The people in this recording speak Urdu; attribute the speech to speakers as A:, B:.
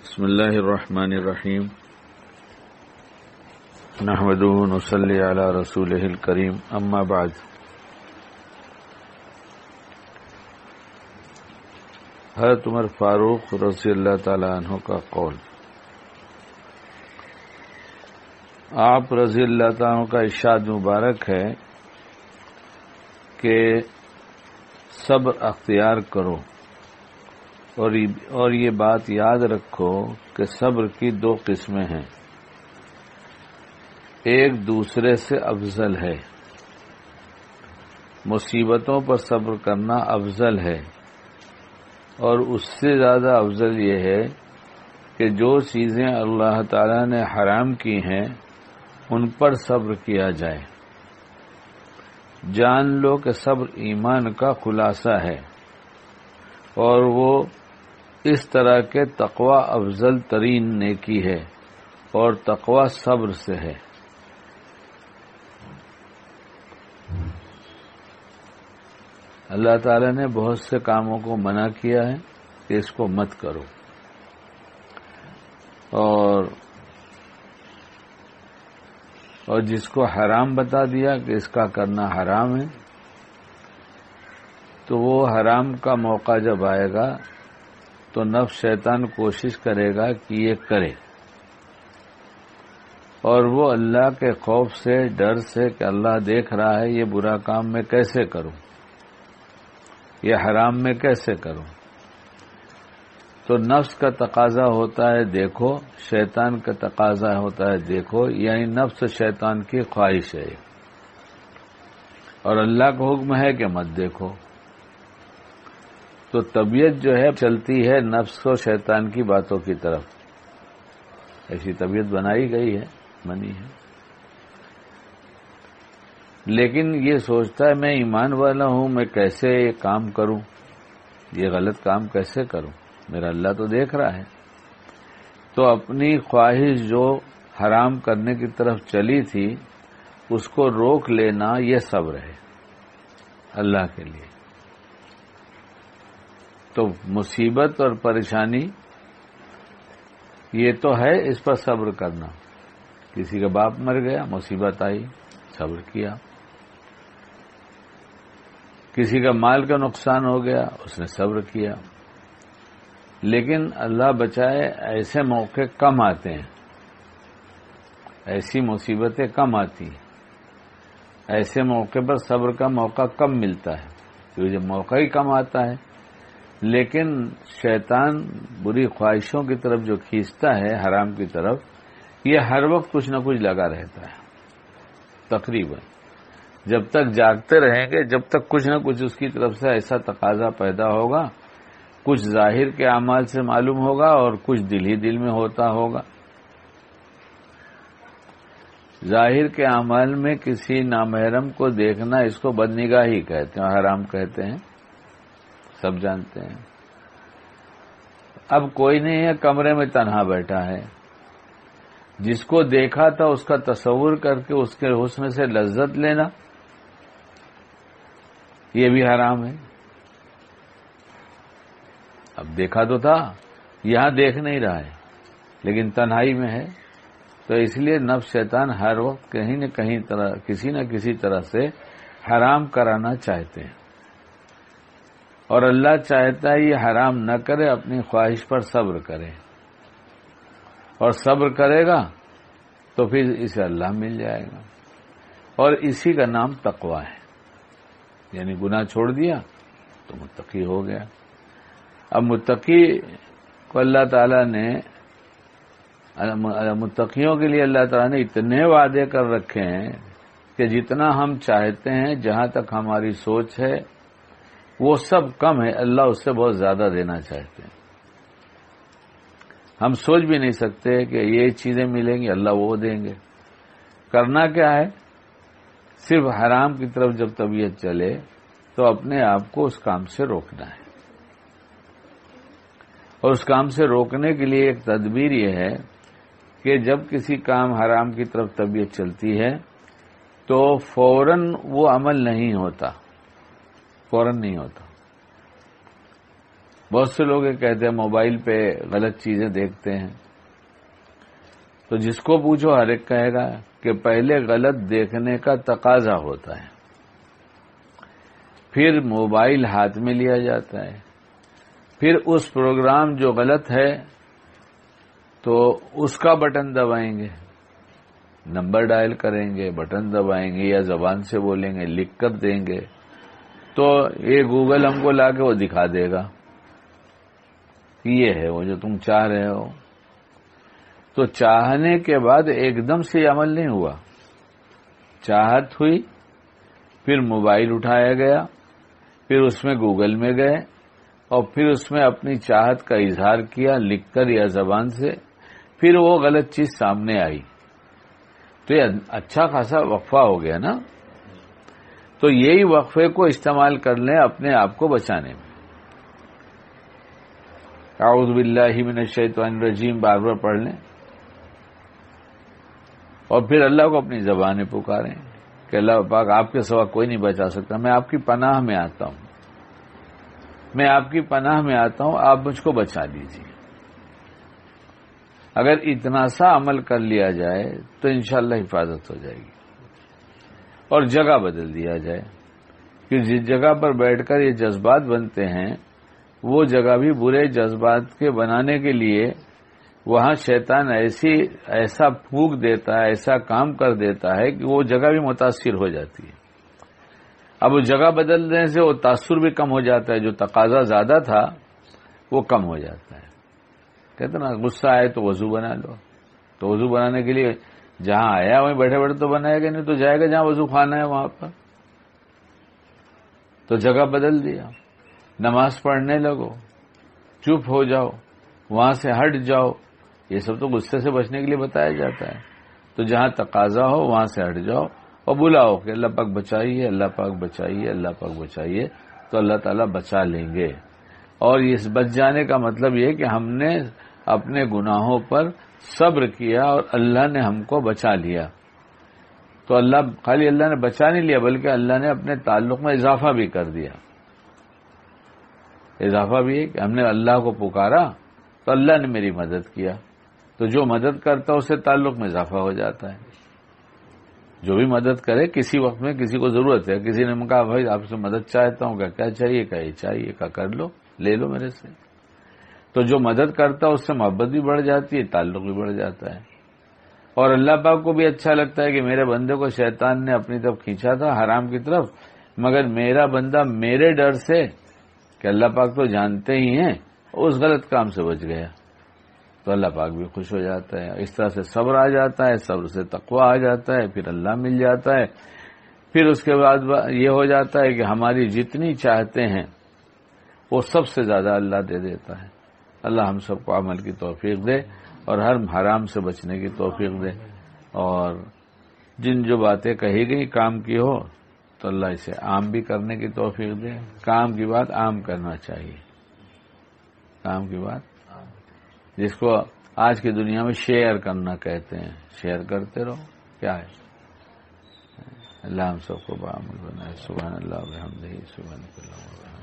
A: بسم اللہ الرحمن الرحیم نحمدہ ونصلی علی رسولہ الکریم اما بعد حضرت عمر فاروق رضی اللہ تعالی عنہ کا قول۔ آپ رضی اللہ تعالی عنہ کا ارشاد مبارک ہے کہ صبر اختیار کرو اور یہ بات یاد رکھو کہ صبر کی دو قسمیں ہیں، ایک دوسرے سے افضل ہے۔ مصیبتوں پر صبر کرنا افضل ہے، اور اس سے زیادہ افضل یہ ہے کہ جو چیزیں اللہ تعالی نے حرام کی ہیں ان پر صبر کیا جائے۔ جان لو کہ صبر ایمان کا خلاصہ ہے، اور وہ اس طرح کے تقوی افضل ترین نیکی ہے، اور تقوی صبر سے ہے۔ اللہ تعالی نے بہت سے کاموں کو منع کیا ہے کہ اس کو مت کرو، اور جس کو حرام بتا دیا کہ اس کا کرنا حرام ہے، تو وہ حرام کا موقع جب آئے گا تو نفس شیطان کوشش کرے گا کہ یہ کرے، اور وہ اللہ کے خوف سے، ڈر سے کہ اللہ دیکھ رہا ہے یہ برا کام میں کیسے کروں، یہ حرام میں کیسے کروں، تو نفس کا تقاضا ہوتا ہے دیکھو، شیطان کا تقاضا ہوتا ہے دیکھو، یعنی نفس شیطان کی خواہش ہے، اور اللہ کا حکم ہے کہ مت دیکھو۔ تو طبیعت جو ہے چلتی ہے نفس و شیطان کی باتوں کی طرف، ایسی طبیعت بنائی گئی ہے، بنی ہے، لیکن یہ سوچتا ہے میں ایمان والا ہوں، میں کیسے یہ کام کروں، یہ غلط کام کیسے کروں، میرا اللہ تو دیکھ رہا ہے۔ تو اپنی خواہش جو حرام کرنے کی طرف چلی تھی اس کو روک لینا یہ صبر ہے اللہ کے لیے۔ تو مصیبت اور پریشانی یہ تو ہے، اس پر صبر کرنا۔ کسی کا باپ مر گیا، مصیبت آئی، صبر کیا۔ کسی کا مال کا نقصان ہو گیا، اس نے صبر کیا۔ لیکن اللہ بچائے ایسے موقع کم آتے ہیں، ایسی مصیبتیں کم آتی ہیں، ایسے موقع پر صبر کا موقع کم ملتا ہے، کیونکہ جب موقع ہی کم آتا ہے۔ لیکن شیطان بری خواہشوں کی طرف جو کھینچتا ہے، حرام کی طرف، یہ ہر وقت کچھ نہ کچھ لگا رہتا ہے، تقریباً جب تک جاگتے رہیں گے، جب تک کچھ نہ کچھ اس کی طرف سے ایسا تقاضا پیدا ہوگا، کچھ ظاہر کے اعمال سے معلوم ہوگا اور کچھ دل ہی دل میں ہوتا ہوگا۔ ظاہر کے اعمال میں کسی نامحرم کو دیکھنا، اس کو بدنگاہی کہتے ہیں، حرام کہتے ہیں، سب جانتے ہیں۔ اب کوئی نہیں ہے، کمرے میں تنہا بیٹھا ہے، جس کو دیکھا تھا اس کا تصور کر کے اس کے حسن سے لذت لینا، یہ بھی حرام ہے۔ اب دیکھا تو تھا، یہاں دیکھ نہیں رہا ہے لیکن تنہائی میں ہے، تو اس لیے نفس شیطان ہر وقت کہیں نہ کہیں کسی نہ کسی طرح سے حرام کرانا چاہتے ہیں، اور اللہ چاہتا ہے یہ حرام نہ کرے، اپنی خواہش پر صبر کرے، اور صبر کرے گا تو پھر اسے اللہ مل جائے گا، اور اسی کا نام تقوی ہے، یعنی گناہ چھوڑ دیا تو متقی ہو گیا۔ اب متقی کو اللہ تعالیٰ نے، متقیوں کے لیے اللہ تعالیٰ نے اتنے وعدے کر رکھے ہیں کہ جتنا ہم چاہتے ہیں، جہاں تک ہماری سوچ ہے وہ سب کم ہے، اللہ اس سے بہت زیادہ دینا چاہتے ہیں۔ ہم سوچ بھی نہیں سکتے کہ یہ چیزیں ملیں گی، اللہ وہ دیں گے۔ کرنا کیا ہے؟ صرف حرام کی طرف جب طبیعت چلے تو اپنے آپ کو اس کام سے روکنا ہے، اور اس کام سے روکنے کے لیے ایک تدبیر یہ ہے کہ جب کسی کام حرام کی طرف طبیعت چلتی ہے تو فوراً وہ عمل نہیں ہوتا، فوراً نہیں ہوتا، بہت سے لوگ یہ کہتے ہیں موبائل پہ غلط چیزیں دیکھتے ہیں، تو جس کو پوچھو ہر ایک کہے گا کہ پہلے غلط دیکھنے کا تقاضا ہوتا ہے، پھر موبائل ہاتھ میں لیا جاتا ہے، پھر اس پروگرام جو غلط ہے تو اس کا بٹن دبائیں گے، نمبر ڈائل کریں گے، بٹن دبائیں گے یا زبان سے بولیں گے، لکھ کر دیں گے، تو یہ گوگل ہم کو لا کے وہ دکھا دے گا یہ ہے وہ جو تم چاہ رہے ہو۔ تو چاہنے کے بعد ایک دم سے عمل نہیں ہوا، چاہت ہوئی، پھر موبائل اٹھایا گیا، پھر اس میں گوگل میں گئے اور پھر اس میں اپنی چاہت کا اظہار کیا لکھ کر یا زبان سے، پھر وہ غلط چیز سامنے آئی، تو یہ اچھا خاصا وقفہ ہو گیا نا۔ تو یہی وقفے کو استعمال کر لیں اپنے آپ کو بچانے میں۔ اعوذ باللہ من الشیطان الرجیم بار بار پڑھ لیں اور پھر اللہ کو اپنی زبانیں پکاریں کہ اللہ پاک آپ کے سوا کوئی نہیں بچا سکتا، میں آپ کی پناہ میں آتا ہوں، میں آپ کی پناہ میں آتا ہوں، آپ مجھ کو بچا لیجیے۔ اگر اتنا سا عمل کر لیا جائے تو انشاءاللہ حفاظت ہو جائے گی، اور جگہ بدل دیا جائے کہ جس جگہ پر بیٹھ کر یہ جذبات بنتے ہیں وہ جگہ بھی برے جذبات کے بنانے کے لیے وہاں شیطان ایسا پھونک دیتا ہے، ایسا کام کر دیتا ہے کہ وہ جگہ بھی متاثر ہو جاتی ہے۔ اب وہ جگہ بدلنے سے وہ تاثر بھی کم ہو جاتا ہے، جو تقاضا زیادہ تھا وہ کم ہو جاتا ہے۔ کہتے نا غصہ آئے تو وضو بنا لو، تو وضو بنانے کے لیے جہاں آیا وہیں بیٹھے بیٹھے تو بنائے گا، نہیں تو جائے گا جہاں وضو خانہ ہے وہاں پر، تو جگہ بدل دیا۔ نماز پڑھنے لگو، چپ ہو جاؤ، وہاں سے ہٹ جاؤ، یہ سب تو غصے سے بچنے کے لیے بتایا جاتا ہے۔ تو جہاں تقاضا ہو وہاں سے ہٹ جاؤ اور بلاؤ کہ اللہ پاک بچائیے، اللہ پاک بچائیے، اللہ پاک بچائیے، تو اللہ تعالیٰ بچا لیں گے۔ اور اس بچ جانے کا مطلب یہ کہ ہم نے اپنے گناہوں پر صبر کیا اور اللہ نے ہم کو بچا لیا۔ تو خالی اللہ نے بچا نہیں لیا بلکہ اللہ نے اپنے تعلق میں اضافہ بھی کر دیا۔ اضافہ بھی ہے کہ ہم نے اللہ کو پکارا تو اللہ نے میری مدد کیا، تو جو مدد کرتا ہے اس سے تعلق میں اضافہ ہو جاتا ہے۔ جو بھی مدد کرے کسی وقت میں کسی کو ضرورت ہے، کسی نے کہا بھائی آپ سے مدد چاہتا ہوں، کیا چاہیے، کیا یہ چاہیے، کیا کر لو، لے لو میرے سے۔ تو جو مدد کرتا ہے اس سے محبت بھی بڑھ جاتی ہے، تعلق بھی بڑھ جاتا ہے، اور اللہ پاک کو بھی اچھا لگتا ہے کہ میرے بندے کو شیطان نے اپنی طرف کھینچا تھا حرام کی طرف، مگر میرا بندہ میرے ڈر سے کہ اللہ پاک تو جانتے ہی ہیں اس غلط کام سے بچ گیا، تو اللہ پاک بھی خوش ہو جاتا ہے۔ اس طرح سے صبر آ جاتا ہے، صبر سے تقوی آ جاتا ہے، پھر اللہ مل جاتا ہے، پھر اس کے بعد یہ ہو جاتا ہے کہ ہماری جتنی چاہتے ہیں وہ سب سے زیادہ اللہ دے دیتا ہے۔ اللہ ہم سب کو عمل کی توفیق دے اور ہر حرام سے بچنے کی توفیق دے، اور جن جو باتیں کہی گئی کام کی ہو تو اللہ اسے عام بھی کرنے کی توفیق دے۔ کام کی بات عام کرنا چاہیے، کام کی بات جس کو آج کی دنیا میں شیئر کرنا کہتے ہیں، شیئر کرتے رہو، کیا ہے۔ اللہ ہم سب کو بعمل بنائے۔ سبحان اللہ و بحمدہ، سبحانک اللہم و بحمدک۔